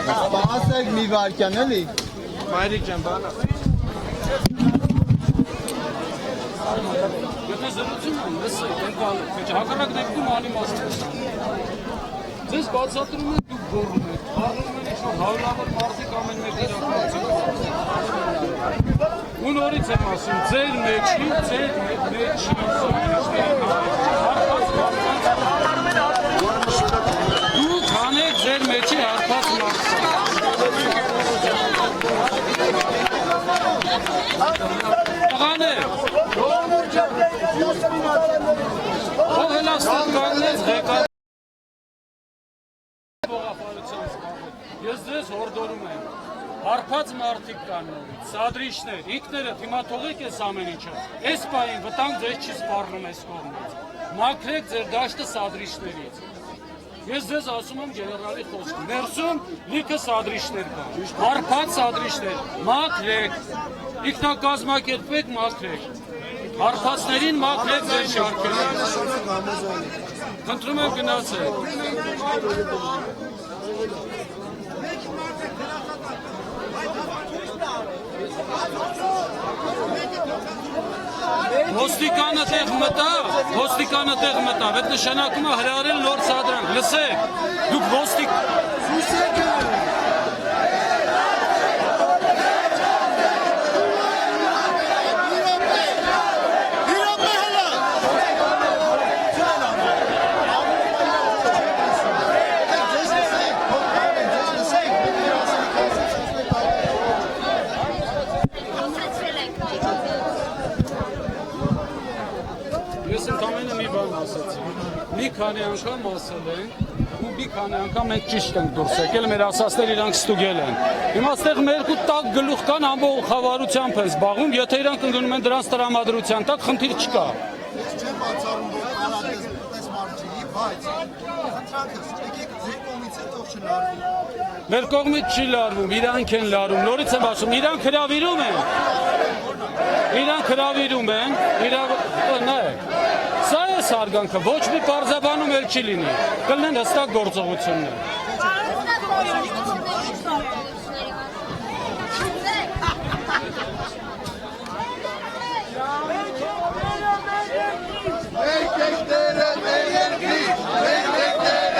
Սպասեք մի վարկյան էլի։ Մայրիկ ջան, բանա։ Եթե զրուցում եմ, լսեք, հակառակ դեպքում անիմաստ է։ Ձեզ բացատրում եք, դուք գոռում եք, խառնում են ինչ-որ հարյուրավոր մարդիկ ամեն մեկ իրականացնում։ Ու նորից եմ ասում, ձեր մեջի դուք հանեք ձեր մեջի հարբած մարդիկ։ Տղաներ, ով հելաստան կանգնեց ղեկավար Ես ձեզ հորդորում եմ, հարբած մարդիկ կան նորից, սադրիչներ, ինքներդ հիմա թողեք ես ամեն ինչը, այս պահին վտանգ ձեզ չի սպառնում այս կողմից, մաքրեք ձեր դաշտը սադրիչներից։ Ես ձեզ ասում եմ գեներալի խոսքը, ներսում լիքը սադրիչներ կան, հարբած սադրիչներ, մաքրեք, ինքնակազմակերպեք, մաքրեք, հարբածներին մաքրեք ձեր շարքերը։ Խնդրում եմ գնացեք։ Ոստիկանը տեղ մտավ, այդ նշանակում է հրահրել նոր սադրանք, լսեք, դուք ոստիկ... Մի քանի անգամ ասել են, ու մի քանի անգամ մենք ճիշտ ենք դուրս եկել, մեր ասածներ իրանք ստուգել են։ Հիմա այստեղ մեր երկու տակ գլուխ կան ամբողջ խավարությամբ են զբաղվում, եթե իրանք ընկնում են դրանց տրամադրության տակ, խնդիր չկա։ Ես չեմ բացառում, որ արատես մարդ չի, բայց խնդրանքս, եկեք ձեր կողմից է թող չլարվի։ Մեր կողմից չի լարվում, իրանք են լարում, նորից եմ ասում, իրանք հրավիրում են։ Սա է սարգանքը, ոչ մի պարզաբանում էլ չի լինի, կլնեն հստակ գործողություններ։